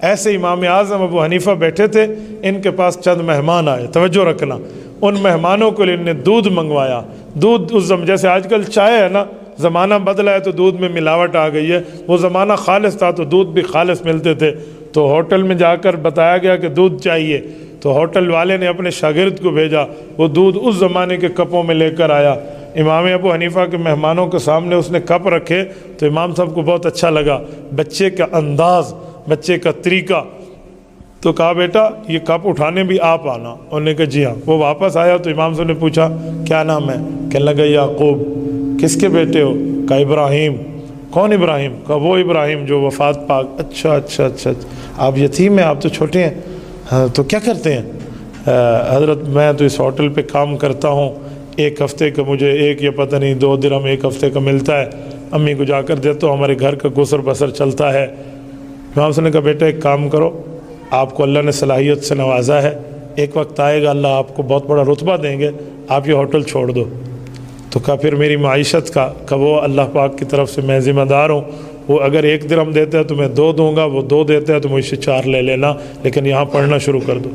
ایسے امام اعظم ابو حنیفہ بیٹھے تھے، ان کے پاس چند مہمان آئے، توجہ رکھنا، ان مہمانوں کے لیے انہیں دودھ منگوایا۔ دودھ اس جیسے آج کل چائے ہے نا، زمانہ بدلا ہے تو دودھ میں ملاوٹ آ گئی ہے، وہ زمانہ خالص تھا تو دودھ بھی خالص ملتے تھے۔ تو ہوٹل میں جا کر بتایا گیا کہ دودھ چاہیے، تو ہوٹل والے نے اپنے شاگرد کو بھیجا، وہ دودھ اس زمانے کے کپوں میں لے کر آیا۔ امام ابو حنیفہ کے مہمانوں کے سامنے اس نے کپ رکھے تو امام صاحب کو بہت اچھا لگا، بچے کا انداز، بچے کا طریقہ، تو کہا بیٹا یہ کپ اٹھانے بھی آپ آنا۔ انہوں نے کہا جی ہاں۔ وہ واپس آیا تو امام صاحب نے پوچھا کیا نام ہے؟ کہنے لگا یعقوب۔ کس کے بیٹے ہو؟ کہا ابراہیم۔ کون ابراہیم؟ کہا وہ ابراہیم جو وفات پاک۔ اچھا اچھا اچھا، آپ یتیم ہیں، آپ تو چھوٹے ہیں، ہاں تو کیا کرتے ہیں؟ حضرت میں تو اس ہوٹل پہ کام کرتا ہوں، ایک ہفتے کا مجھے ایک یا پتہ نہیں 2 درہم ایک ہفتے کا ملتا ہے، امی کو جا کر دیتا ہوں، ہمارے گھر کا گزر بسر چلتا ہے۔ امام صاحب نے کہا بیٹا ایک کام کرو، آپ کو اللہ نے صلاحیت سے نوازا ہے، ایک وقت آئے گا اللہ آپ کو بہت بڑا رتبہ دیں گے، آپ یہ ہوٹل چھوڑ دو۔ تو کہا پھر میری معیشت کا، کہ وہ اللہ پاک کی طرف سے میں ذمہ دار ہوں، وہ اگر 1 درہم دیتا ہے تو میں 2 دوں گا، وہ 2 دیتا ہے تو مجھ سے 4 لے لینا، لیکن یہاں پڑھنا شروع کر دو۔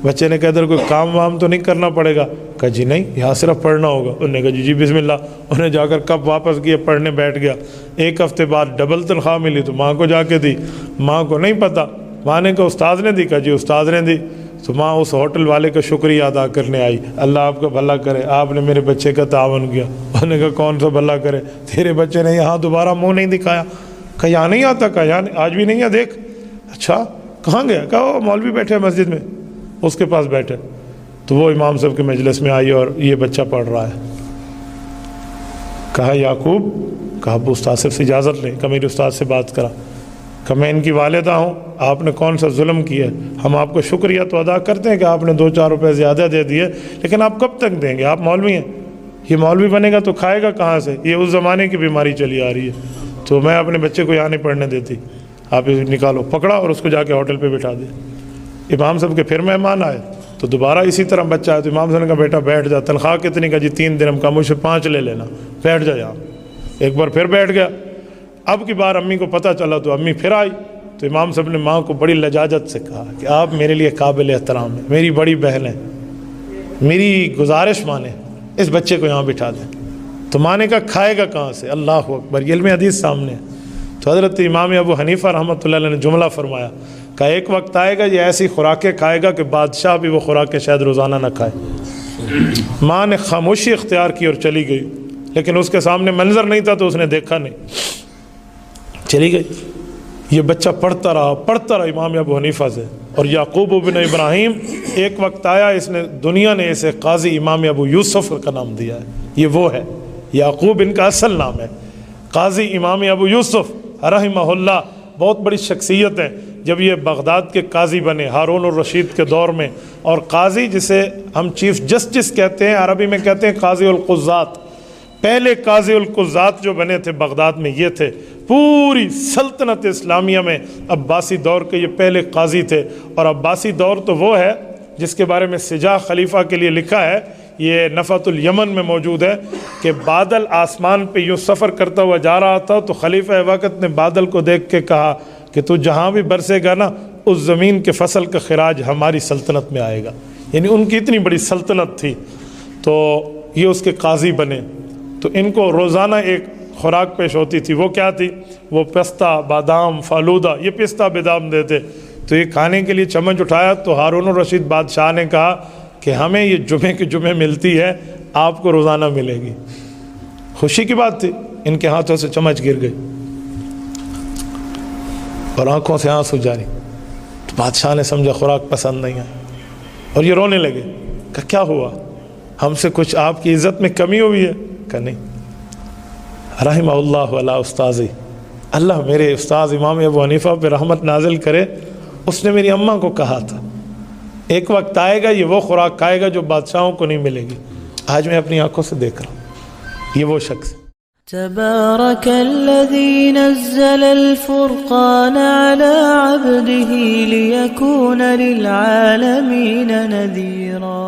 بچے نے کہا ادھر کوئی کام وام تو نہیں کرنا پڑے گا؟ کہا جی نہیں، یہاں صرف پڑھنا ہوگا۔ انہوں نے کہا جی بسم اللہ۔ انہوں نے جا کر کب واپس کیا، پڑھنے بیٹھ گیا۔ 1 ہفتے بعد ڈبل تنخواہ ملی تو ماں کو جا کے دی، ماں کو نہیں پتہ، ماں نے کہا استاد نے دی؟ کہا جی استاد نے دی۔ تو ماں اس ہوٹل والے کا شکریہ ادا کرنے آئی، اللہ آپ کا بھلا کرے، آپ نے میرے بچے کا تعاون کیا۔ انہوں نے کہا کون سا بھلا کرے؟ تیرے بچے نے یہاں دوبارہ منہ نہیں دکھایا۔ کہا یہاں نہیں آتا؟ کہا یہاں آج بھی نہیں ہے، دیکھ۔ اچھا کہاں گیا؟ کہا وہ مولوی بیٹھے ہیں مسجد میں، اس کے پاس بیٹھے۔ تو وہ امام صاحب کے مجلس میں آئی اور یہ بچہ پڑھ رہا ہے۔ کہا یعقوب، کہا ابو استاد سے اجازت لیں، کہ میرے استاد سے بات کرا، کہ میں ان کی والدہ ہوں، آپ نے کون سا ظلم کیا ہے؟ ہم آپ کو شکریہ تو ادا کرتے ہیں کہ آپ نے 2-4 روپے زیادہ دے دیے، لیکن آپ کب تک دیں گے؟ آپ مولوی ہیں، یہ مولوی بنے گا تو کھائے گا کہاں سے؟ یہ اس زمانے کی بیماری چلی آ رہی ہے، تو میں اپنے بچے کو یہاں نہیں پڑھنے دیتی، آپ اسے نکالو۔ پکڑا اور اس کو جا کے ہوٹل پہ بٹھا دیا۔ امام صاحب کے پھر مہمان آئے تو دوبارہ اسی طرح بچہ آیا تو امام صاحب نے کہا بیٹا بیٹھ جا، تنخواہ کتنی؟ کا جی 3 درہم کا، مجھ سے 5 لے لینا، بیٹھ جا یہاں۔ ایک بار پھر بیٹھ گیا۔ اب کی بار امی کو پتہ چلا تو امی پھر آئی تو امام صاحب نے ماں کو بڑی لجاجت سے کہا کہ آپ میرے لیے قابل احترام ہیں، میری بڑی بہن ہے، میری گزارش مانیں، اس بچے کو یہاں بٹھا دیں۔ تو ماں نے کہا کھائے گا کہاں سے؟ اللہ اکبر، یہ علم حدیث سامنے ہے۔ تو حضرت امام ابو حنیفہ رحمۃ اللہ علیہ نے جملہ فرمایا کہ ایک وقت آئے گا یہ ایسی خوراکیں کھائے گا کہ بادشاہ بھی وہ خوراکیں شاید روزانہ نہ کھائے۔ ماں نے خاموشی اختیار کی اور چلی گئی، لیکن اس کے سامنے منظر نہیں تھا تو اس نے دیکھا نہیں، چلی گئی۔ یہ بچہ پڑھتا رہا امام ابو حنیفہ سے، اور یعقوب بن ابراہیم ایک وقت آیا، اس نے دنیا نے اسے قاضی امام ابو یوسف کا نام دیا ہے، یہ وہ ہے، یعقوب ان کا اصل نام ہے، قاضی امام ابو یوسف رحمہ اللہ، بہت بڑی شخصیت ہے۔ جب یہ بغداد کے قاضی بنے ہارون الرشید کے دور میں، اور قاضی جسے ہم چیف جسٹس کہتے ہیں، عربی میں کہتے ہیں قاضی القضات، پہلے قاضی القضات جو بنے تھے بغداد میں یہ تھے، پوری سلطنت اسلامیہ میں عباسی دور کے یہ پہلے قاضی تھے۔ اور عباسی دور تو وہ ہے جس کے بارے میں سجا خلیفہ کے لیے لکھا ہے، یہ نفحۃ الیمن میں موجود ہے، کہ بادل آسمان پہ یوں سفر کرتا ہوا جا رہا تھا تو خلیفہ وقت نے بادل کو دیکھ کے کہا کہ تو جہاں بھی برسے گا نا، اس زمین کے فصل کا خراج ہماری سلطنت میں آئے گا، یعنی ان کی اتنی بڑی سلطنت تھی۔ تو یہ اس کے قاضی بنے، تو ان کو روزانہ ایک خوراک پیش ہوتی تھی، وہ کیا تھی؟ وہ پستہ، بادام، فالودہ، یہ پستہ بادام دیتے۔ تو یہ کھانے کے لیے چمچ اٹھایا تو ہارون الرشید بادشاہ نے کہا کہ ہمیں یہ جمعے کے جمعے ملتی ہے، آپ کو روزانہ ملے گی۔ خوشی کی بات تھی، ان کے ہاتھوں سے چمچ گر گئی اور آنکھوں سے آنسو جاری۔ تو بادشاہ نے سمجھا خوراک پسند نہیں ہے اور یہ رونے لگے، کہ کیا ہوا؟ ہم سے کچھ آپ کی عزت میں کمی ہوئی ہے؟ کہ نہیں۔ رحمہ اللہ علی استاذی، اللہ میرے استاذ امام ابو حنیفہ پہ رحمت نازل کرے، اس نے میری اماں کو کہا تھا ایک وقت آئے گا یہ وہ خوراک کھائے گا جو بادشاہوں کو نہیں ملے گی۔ آج میں اپنی آنکھوں سے دیکھ رہا ہوں، یہ وہ شخص۔ تبارك الذي نزل الفرقان على عبده ليكون للعالمين نذيرا